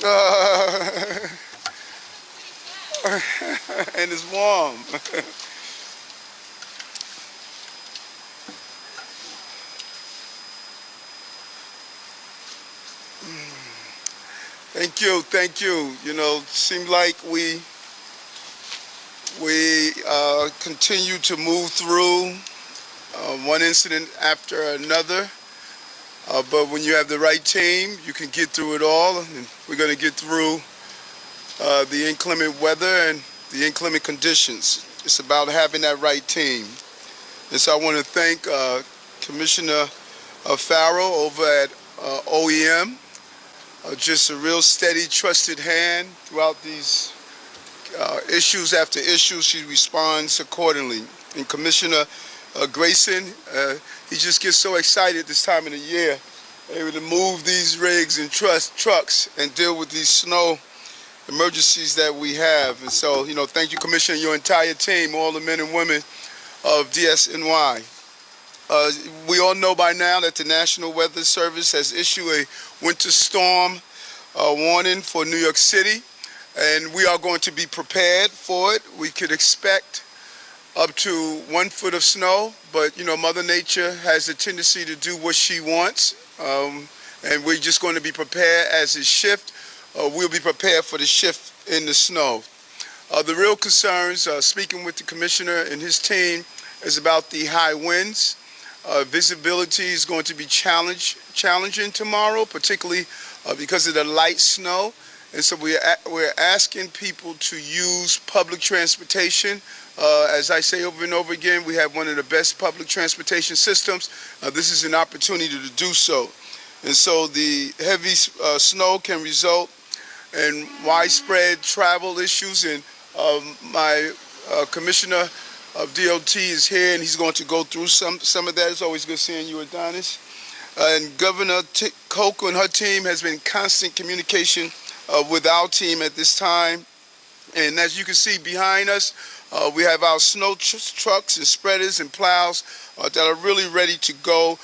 And it's warm. Thank you. You know, seemed like we continue to move through one incident after another. But when you have the right team, you can get through it all. And we're going to get through the inclement weather and the inclement conditions. It's about having that right team. And so I want to thank Commissioner Farrell over at OEM, just a real steady, trusted hand throughout these issues after issues. She responds accordingly. And Commissioner Grayson, he just gets so excited this time of the year, able to move these rigs and trucks and deal with these snow emergencies that we have. And so, you know, thank you, Commissioner, and your entire team, all the men and women of DSNY. We all know by now that the National Weather Service has issued a winter storm warning for New York City, and we are going to be prepared for it. We could expect up to 1 foot of snow, but you know, Mother Nature has a tendency to do what she wants, and we're just going to be prepared as it shifts. We'll be prepared for the shift in the snow. The real concerns, speaking with the commissioner and his team, is about the high winds. Visibility is going to be challenging tomorrow, particularly because of the light snow. And so we're asking people to use public transportation. As I say over and over again, we have one of the best public transportation systems. This is an opportunity to do so. And so the heavy snow can result in widespread travel issues. And my commissioner of DOT is here, and he's going to go through some of that. It's always good seeing you, Adonis. And Governor Coker and her team has been in constant communication with our team at this time. And as you can see behind us, we have our snow trucks and spreaders and plows that are really ready to go.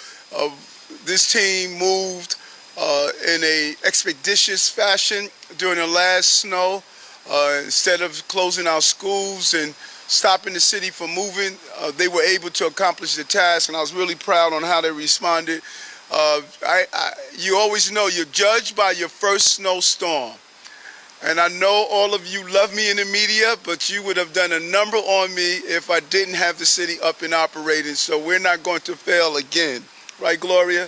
This team moved in a expeditious fashion during the last snow. Instead of closing our schools and stopping the city from moving, they were able to accomplish the task, and I was really proud on how they responded. You always know you're judged by your first snowstorm. And I know all of you love me in the media, but you would have done a number on me if I didn't have the city up and operating. So we're not going to fail again. Right, Gloria?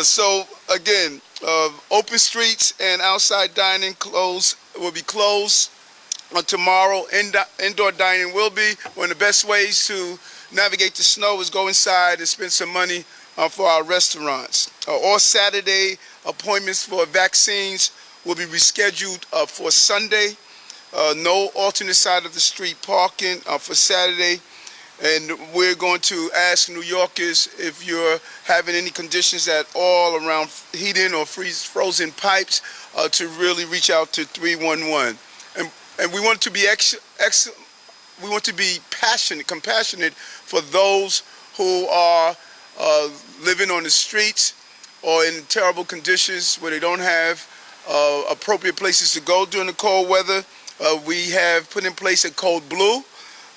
So again, open streets and outside dining will be closed tomorrow. Indoor dining will be. One of the best ways to navigate the snow is go inside and spend some money for our restaurants. All Saturday appointments for vaccines will be rescheduled for Sunday. No alternate side of the street parking for Saturday. And we're going to ask New Yorkers if you're having any conditions at all around heating or frozen pipes to really reach out to 311. And we want to be we want to be compassionate for those who are living on the streets or in terrible conditions where they don't have appropriate places to go during the cold weather. We have put in place a code blue,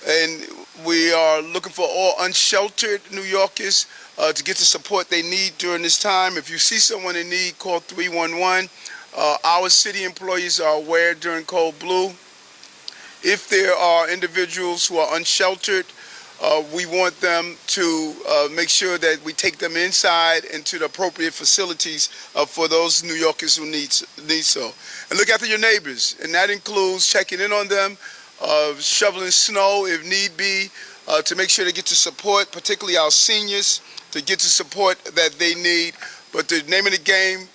and we are looking for all unsheltered New Yorkers to get the support they need during this time. If you see someone in need, call 311. Our city employees are aware during code blue. If there are individuals who are unsheltered, we want them to make sure that we take them inside into the appropriate facilities for those New Yorkers who need so. And look after your neighbors, and that includes checking in on them, shoveling snow if need be, to make sure they get the support, particularly our seniors, to get the support that they need. But the name of the game,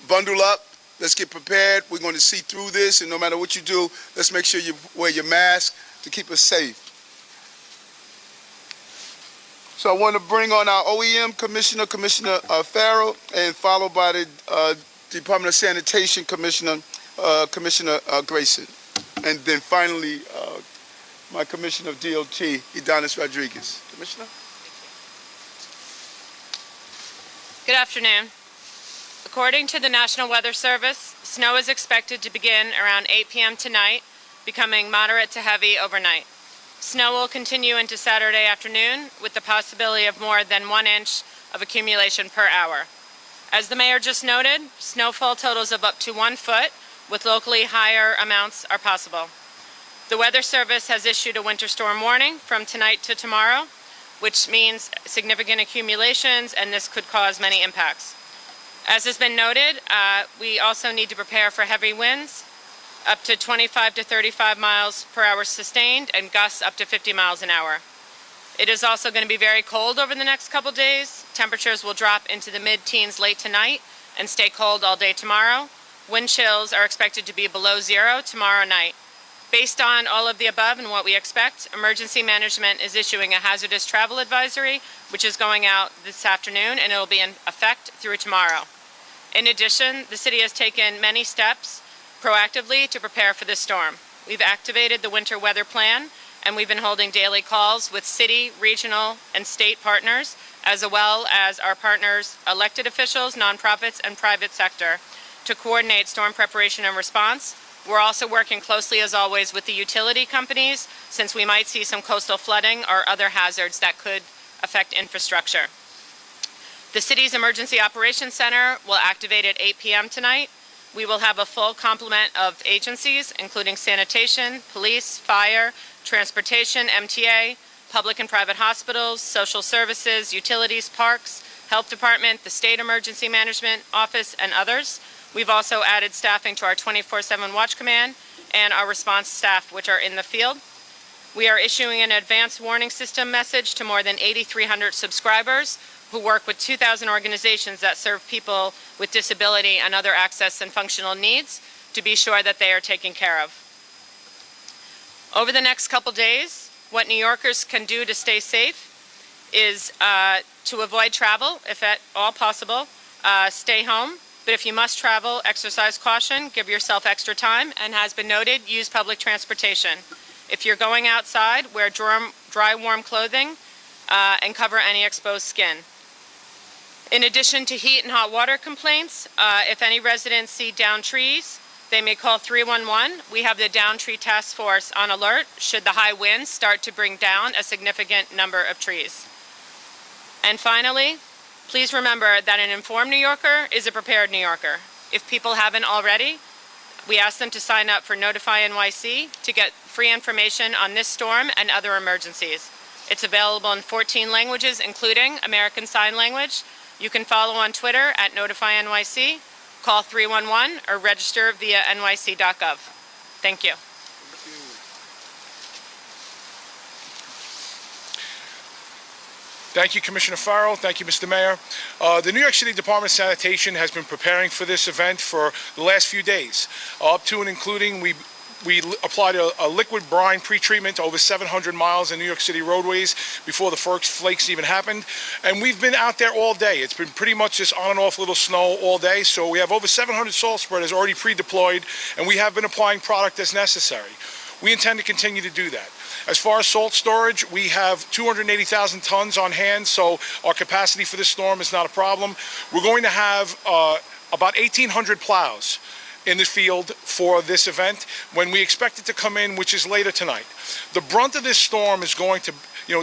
bundle up. Let's get prepared. We're going to see through this, and no matter what you do, let's make sure you wear your mask to keep us safe. So I want to bring on our OEM Commissioner, Commissioner Farrell, and followed by the Department of Sanitation Commissioner, Commissioner Grayson. And then finally, my Commissioner of DOT, Adonis Rodriguez. Commissioner? Good afternoon. According to the National Weather Service, snow is expected to begin around 8 p.m. tonight, becoming moderate to heavy overnight. Snow will continue into Saturday afternoon with the possibility of more than 1 inch of accumulation per hour. As the mayor just noted, snowfall totals of up to 1 foot with locally higher amounts are possible. The Weather Service has issued a winter storm warning from tonight to tomorrow, which means significant accumulations, and this could cause many impacts. As has been noted, we also need to prepare for heavy winds, up to 25 to 35 miles per hour sustained, and gusts up to 50 miles an hour. It is also going to be very cold over the next couple days. Temperatures will drop into the mid-teens late tonight and stay cold all day tomorrow. Wind chills are expected to be below zero tomorrow night. Based on all of the above and what we expect, Emergency Management is issuing a hazardous travel advisory, which is going out this afternoon, and it will be in effect through tomorrow. In addition, the city has taken many steps proactively to prepare for this storm. We've activated the winter weather plan, and we've been holding daily calls with city, regional, and state partners, as well as our partners, elected officials, nonprofits, and private sector, to coordinate storm preparation and response. We're also working closely, as always, with the utility companies, since we might see some coastal flooding or other hazards that could affect infrastructure. The city's Emergency Operations Center will activate at 8 p.m. tonight. We will have a full complement of agencies, including sanitation, police, fire, transportation, MTA, public and private hospitals, social services, utilities, parks, health department, the state emergency management office, and others. We've also added staffing to our 24/7 watch command and our response staff, which are in the field. We are issuing an advanced warning system message to more than 8,300 subscribers who work with 2,000 organizations that serve people with disability and other access and functional needs to be sure that they are taken care of. Over the next couple days, what New Yorkers can do to stay safe is to avoid travel, if at all possible, stay home. But if you must travel, exercise caution, give yourself extra time, and has been noted, use public transportation. If you're going outside, wear dry, warm clothing and cover any exposed skin. In addition to heat and hot water complaints, if any residents see downed trees, they may call 311. We have the Downed Tree Task Force on alert should the high winds start to bring down a significant number of trees. And finally, please remember that an informed New Yorker is a prepared New Yorker. If people haven't already, we ask them to sign up for Notify NYC to get free information on this storm and other emergencies. It's available in 14 languages, including American Sign Language. You can follow on Twitter at Notify NYC, call 311, or register via nyc.gov. Thank you. Thank you, Commissioner Farrell. Thank you, Mr. Mayor. The New York City Department of Sanitation has been preparing for this event for the last few days. Up to and including, we applied a liquid brine pretreatment to over 700 miles in New York City roadways before the first flakes even happened. And we've been out there all day. It's been pretty much just on and off little snow all day. So we have over 700 salt spreaders already pre-deployed, and we have been applying product as necessary. We intend to continue to do that. As far as salt storage, we have 280,000 tons on hand, so our capacity for this storm is not a problem. We're going to have about 1,800 plows in the field for this event when we expect it to come in, which is later tonight. The brunt of this storm is going to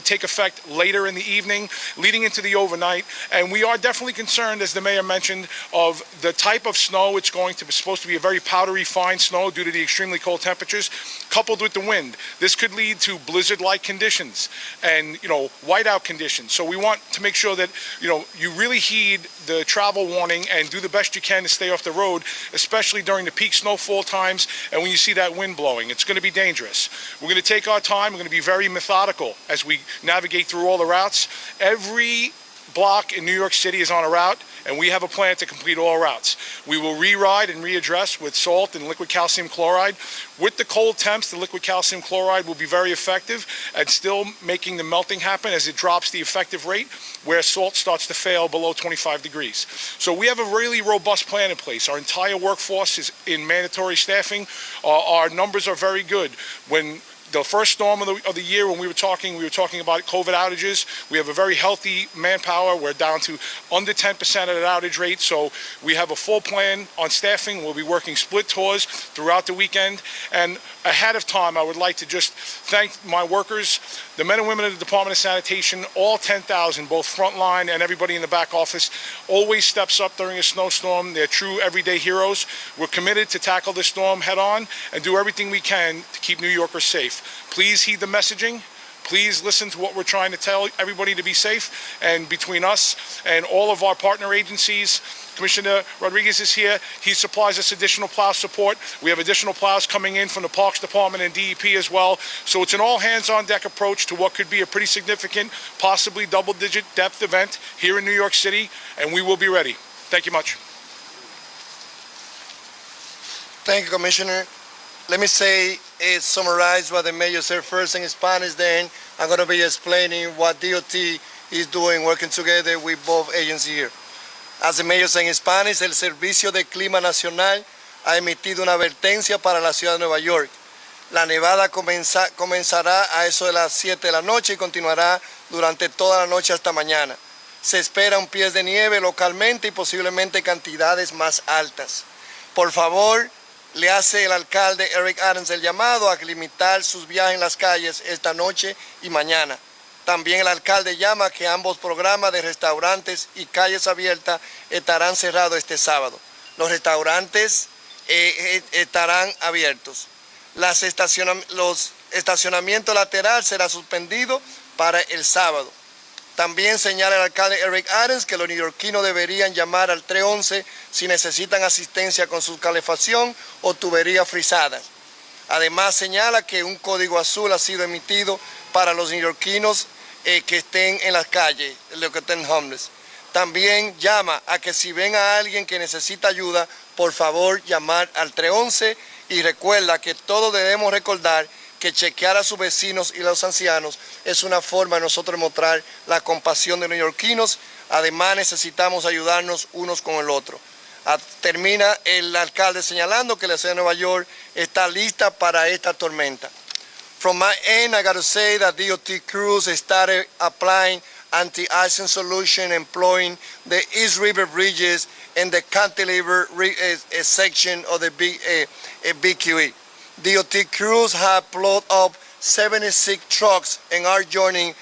take effect later in the evening, leading into the overnight, and we are definitely concerned, as the mayor mentioned, of the type of snow. It's supposed to be a very powdery, fine snow due to the extremely cold temperatures, coupled with the wind. This could lead to blizzard-like conditions and whiteout conditions. So we want to make sure that you really heed the travel warning and do the best you can to stay off the road, especially during the peak snowfall times and when you see that wind blowing. It's going to be dangerous. We're going to take our time. We're going to be very methodical as we navigate through all the routes. Every block in New York City is on a route, and we have a plan to complete all routes. We will re-ride and readdress with salt and liquid calcium chloride. With the cold temps, the liquid calcium chloride will be very effective at still making the melting happen as it drops the effective rate, where salt starts to fail below 25 degrees. So we have a really robust plan in place. Our entire workforce is in mandatory staffing. Our numbers are very good. When the first storm of the year when we were talking about COVID outages. We have a very healthy manpower. We're down to under 10% of that outage rate, so we have a full plan on staffing. We'll be working split tours throughout the weekend. And ahead of time, I would like to just thank my workers, the men and women of the Department of Sanitation, all 10,000, both frontline and everybody in the back office, always steps up during a snowstorm. They're true everyday heroes. We're committed to tackle this storm head on and do everything we can to keep New Yorkers safe. Please heed the messaging. Please listen to what we're trying to tell everybody to be safe. And between us and all of our partner agencies, Commissioner Rodriguez is here. He supplies us additional plow support. We have additional plows coming in from the Parks Department and DEP as well. So it's an all-hands-on-deck approach to what could be a pretty significant, possibly double-digit depth event here in New York City, and we will be ready. Thank you much. Thank you, Commissioner. Let me summarize what the Mayor said first in Spanish, then I'm going to be explaining what DOT is doing, working together with both agencies here. As the Mayor said in Spanish, el Servicio de Clima Nacional ha emitido una advertencia para la ciudad de Nueva York. La nevada comenzará a eso de las 7 de la noche y continuará durante toda la noche hasta mañana. Se espera un pie de nieve localmente y posiblemente cantidades más altas. Por favor, le hace el alcalde Eric Adams el llamado a limitar sus viajes en las calles esta noche y mañana. También el alcalde llama a que ambos programas de restaurantes y calles abiertas estarán cerrados este sábado. Los restaurantes estarán abiertos. Los estacionamientos laterales serán suspendidos para el sábado. También señala el alcalde Eric Adams que los neoyorquinos deberían llamar al 311 si necesitan asistencia con su calefacción o tuberías frisadas. Además señala que un código azul ha sido emitido para los neoyorquinos que estén en las calles, los que estén homeless. También llama a que si ven a alguien que necesita ayuda, por favor llamar al 311 y recuerda que todos debemos recordar que chequear a sus vecinos y los ancianos es una forma de nosotros mostrar la compasión de los neoyorquinos. Además necesitamos ayudarnos unos con el otro. Termina el alcalde señalando que la ciudad de Nueva York está lista para esta tormenta. From my end, I got to say that DOT crews started applying anti-icing solution, employing the East River bridges and the cantilever section of the BQE. DOT crews have plowed up 76 trucks and are joining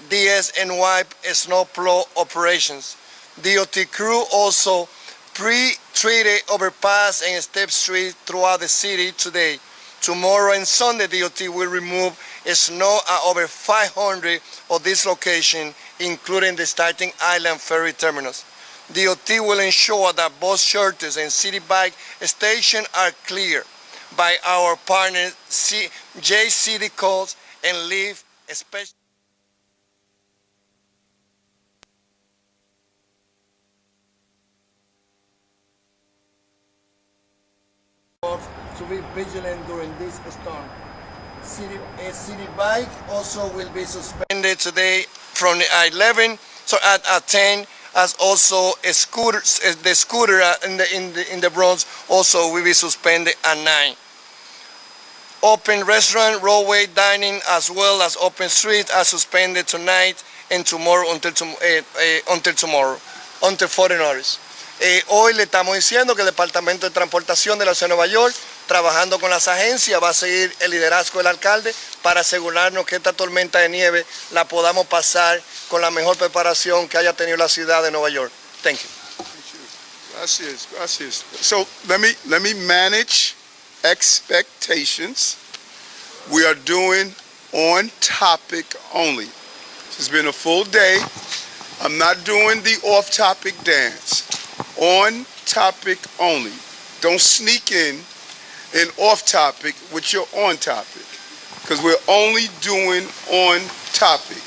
DSNY snow plow operations. DOT crew also pre-treated overpass and step streets throughout the city today. Tomorrow and Sunday, DOT will remove snow at over 500 of these locations, including the Staten Island Ferry Terminus. DOT will ensure that bus shelters and city bike stations are clear by our partners JCD Codes and Leave, especially to be vigilant during this storm. City bike also will be suspended today from 11, so at 10, as also a scooter, the scooter in the Bronx also will be suspended at 9. Open restaurant, roadway dining, as well as open streets are suspended tonight and tomorrow until further notice. Hoy le estamos diciendo que el Departamento de Transportación de la Ciudad de Nueva York, trabajando con las agencias, va a seguir el liderazgo del alcalde para asegurarnos que esta tormenta de nieve la podamos pasar con la mejor preparación que haya tenido la ciudad de Nueva York. Thank you. Gracias, gracias. So let me manage expectations. We are doing on topic only. It's been a full day. I'm not doing the off topic dance. On topic only. Don't sneak in an off topic with your on topic, because we're only doing on topic.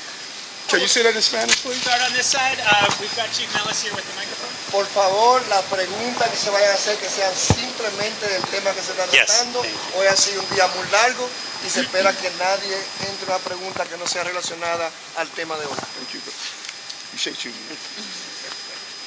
Can you say that in Spanish, please? Start on this side. We've got Chief Mellis here with the microphone. Por favor, las preguntas que se vayan a hacer que sean simplemente del tema que se está tratando. Hoy ha sido un día muy largo y se espera que nadie entre una pregunta que no sea relacionada al tema de hoy. Thank you. Appreciate you.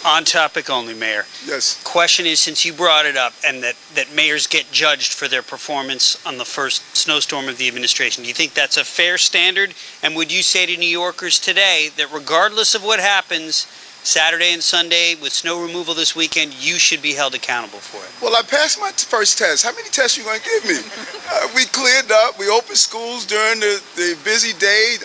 On topic only, Mayor. Yes. Question is, since you brought it up and that mayors get judged for their performance on the first snowstorm of the administration, do you think that's a fair standard? And would you say to New Yorkers today that regardless of what happens Saturday and Sunday with snow removal this weekend, you should be held accountable for it? Well, I passed my first test. How many tests you going to give me? We cleared up. We opened schools during the busy day.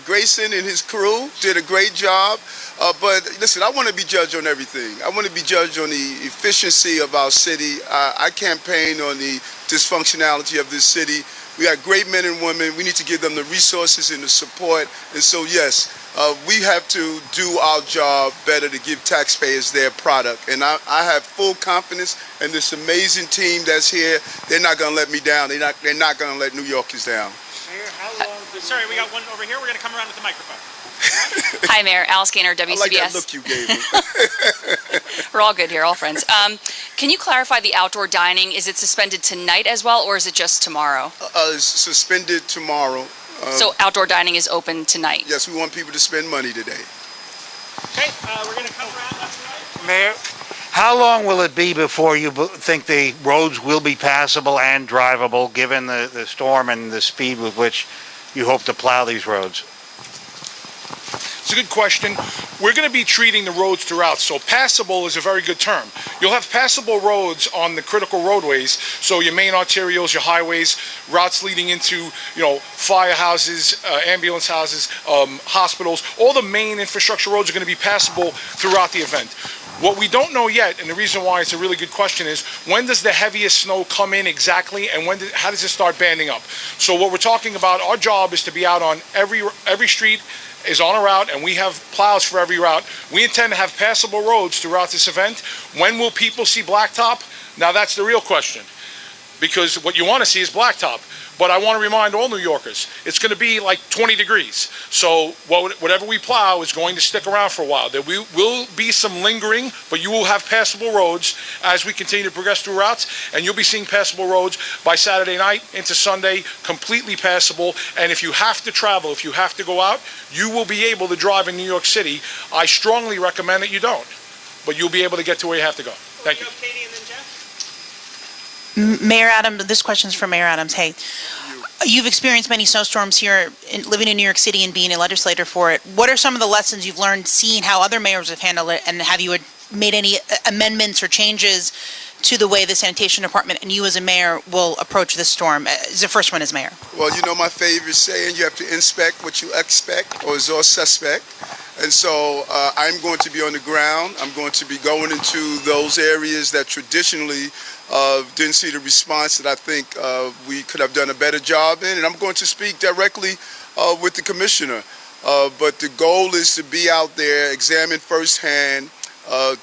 Grayson and his crew did a great job. But listen, I want to be judged on everything. I want to be judged on the efficiency of our city. I campaign on the dysfunctionality of this city. We got great men and women. We need to give them the resources and the support. And so, yes, we have to do our job better to give taxpayers their product. And I have full confidence in this amazing team that's here. They're not going to let me down. They're not going to let New Yorkers down. Mayor, how long? Sorry, we got one over here. We're going to come around with the microphone. Hi, Mayor. Alice Gaynor, WCBS. I like that look you gave me. We're all good here, all friends. Can you clarify the outdoor dining? Is it suspended tonight as well, or is it just tomorrow? It's suspended tomorrow. So outdoor dining is open tonight? Yes, we want people to spend money today. Okay, we're going to come around left and right. Mayor, how long will it be before you think the roads will be passable and drivable, given the storm and the speed with which you hope to plow these roads? It's a good question. We're going to be treating the roads throughout, so passable is a very good term. You'll have passable roads on the critical roadways, so your main arterials, your highways, routes leading into, firehouses, ambulance houses, hospitals. All the main infrastructure roads are going to be passable throughout the event. What we don't know yet, and the reason why it's a really good question, is when does the heaviest snow come in exactly, and how does it start banding up? So what we're talking about, our job is to be out on every street is on a route, and we have plows for every route. We intend to have passable roads throughout this event. When will people see blacktop? Now that's the real question, because what you want to see is blacktop. But I want to remind all New Yorkers, it's going to be like 20 degrees. So whatever we plow is going to stick around for a while. There will be some lingering, but you will have passable roads as we continue to progress through routes. And you'll be seeing passable roads by Saturday night into Sunday, completely passable. And if you have to travel, if you have to go out, you will be able to drive in New York City. I strongly recommend that you don't, but you'll be able to get to where you have to go. Thank you. Katie and then Jeff. Mayor Adams, this question's for Mayor Adams. Hey, you've experienced many snowstorms here, living in New York City and being a legislator for it. What are some of the lessons you've learned seeing how other mayors have handled it, and have you made any amendments or changes to the way the sanitation department and you as a mayor will approach this storm? As the first one as mayor. Well, you know my favorite saying, you have to inspect what you expect or is all suspect. And so I'm going to be on the ground. I'm going to be going into those areas that traditionally didn't see the response that I think we could have done a better job in. And I'm going to speak directly with the commissioner. But the goal is to be out there, examine firsthand,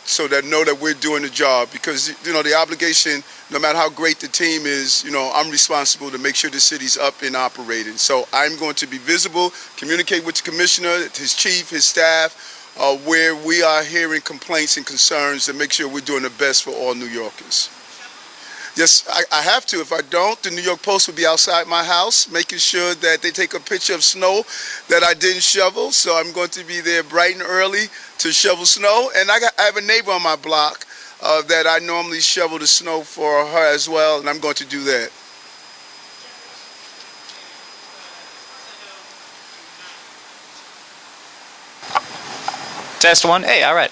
so that know that we're doing the job. Because, the obligation, no matter how great the team is, I'm responsible to make sure the city's up and operating. So I'm going to be visible, communicate with the commissioner, his chief, his staff, where we are hearing complaints and concerns, and make sure we're doing the best for all New Yorkers. Yes, I have to. If I don't, the New York Post will be outside my house, making sure that they take a picture of snow that I didn't shovel. So I'm going to be there bright and early to shovel snow. And I have a neighbor on my block that I normally shovel the snow for her as well, and I'm going to do that. Test one. Hey, all right.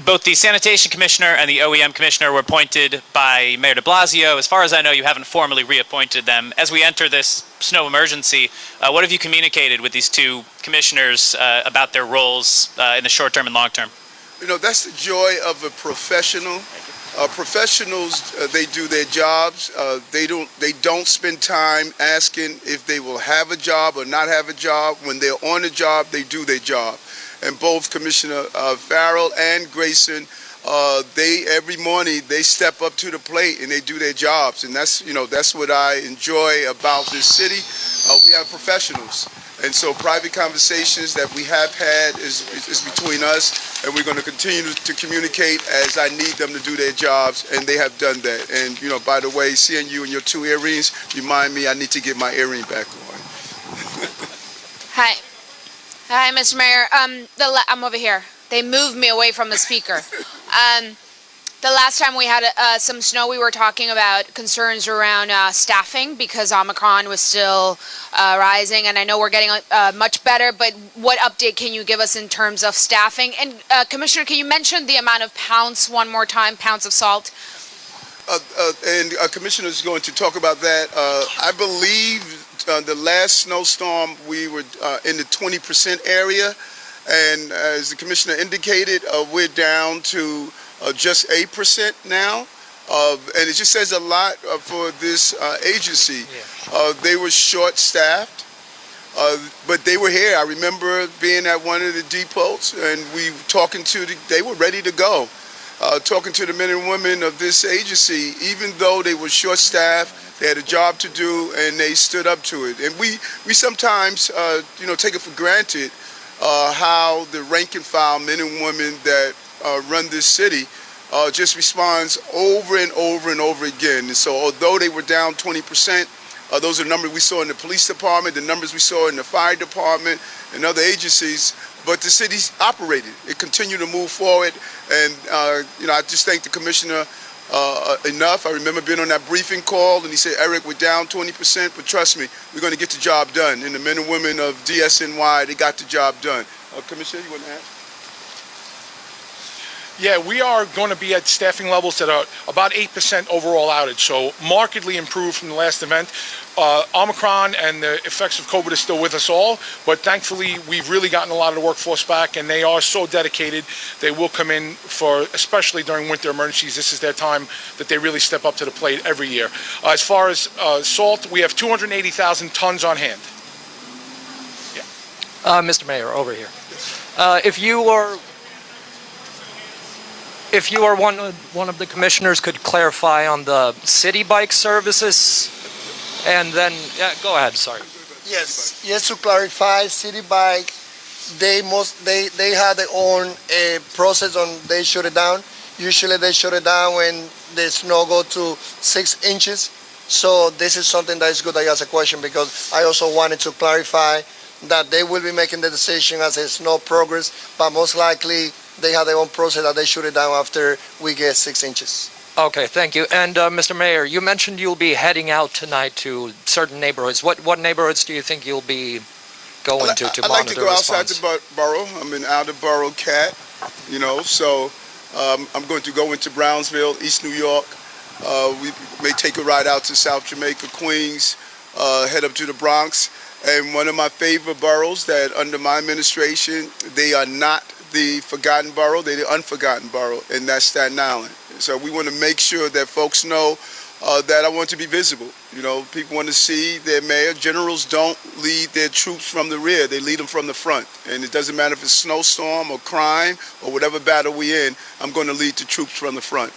Both the Sanitation Commissioner and the OEM Commissioner were appointed by Mayor de Blasio. As far as I know, you haven't formally reappointed them. As we enter this snow emergency, what have you communicated with these two commissioners about their roles in the short term and long term? That's the joy of a professional. Professionals, they do their jobs. They don't spend time asking if they will have a job or not have a job. When they're on the job, they do their job. And both Commissioner Farrell and Grayson, every morning they step up to the plate and they do their jobs. And that's what I enjoy about this city. We have professionals. And so private conversations that we have had is between us, and we're going to continue to communicate as I need them to do their jobs, and they have done that. And, by the way, seeing you in your two earrings remind me I need to get my earring back on. Hi, Mr. Mayor. I'm over here. They moved me away from the speaker. The last time we had some snow, we were talking about concerns around staffing because Omicron was still rising, and I know we're getting much better, but what update can you give us in terms of staffing? And Commissioner, can you mention the amount of pounds one more time, pounds of salt? And Commissioner is going to talk about that. I believe the last snowstorm, we were in the 20% area, and as the Commissioner indicated, we're down to just 8% now, and it just says a lot for this agency. They were short-staffed, but they were here. I remember being at one of the depots, and we talking to they were ready to go. Talking to the men and women of this agency, even though they were short-staffed, they had a job to do, and they stood up to it. And we sometimes, take it for granted how the rank and file men and women that run this city just responds over and over and over again. And so although they were down 20%, those are the numbers we saw in the police department, the numbers we saw in the fire department and other agencies, but the city's operated. It continued to move forward, and I just thank the Commissioner enough. I remember being on that briefing call, and he said, Eric, we're down 20%, but trust me, we're going to get the job done. And the men and women of DSNY, they got the job done. Commissioner, you want to add? Yeah, we are going to be at staffing levels that are about 8% overall outage, so markedly improved from the last event. Omicron and the effects of COVID are still with us all, but thankfully we've really gotten a lot of the workforce back, and they are so dedicated. They will come in for, especially during winter emergencies, this is their time that they really step up to the plate every year. As far as salt, we have 280,000 tons on hand. Mr. Mayor, over here. If you are one of the commissioners, could clarify on the city bike services, and then go ahead. Sorry. Yes, to clarify, City Bike, they have their own process on they shut it down. Usually they shut it down when the snow go to 6 inches. So this is something that is good that you ask a question, because I also wanted to clarify that they will be making the decision as the snow progress, but most likely they have their own process that they shut it down after we get 6 inches. Okay, thank you. And Mr. Mayor, you mentioned you'll be heading out tonight to certain neighborhoods. What neighborhoods do you think you'll be going to monitor response? I like to go outside the borough. I'm an out-of-borough cat, so I'm going to go into Brownsville, East New York. We may take a ride out to South Jamaica, Queens, head up to the Bronx. And one of my favorite boroughs that under my administration, they are not the forgotten borough, they're the unforgotten borough, and that's Staten Island. So we want to make sure that folks know that I want to be visible. People want to see their mayor. Generals don't lead their troops from the rear, they lead them from the front. And it doesn't matter if it's snowstorm or crime or whatever battle we're in, I'm going to lead the troops from the front.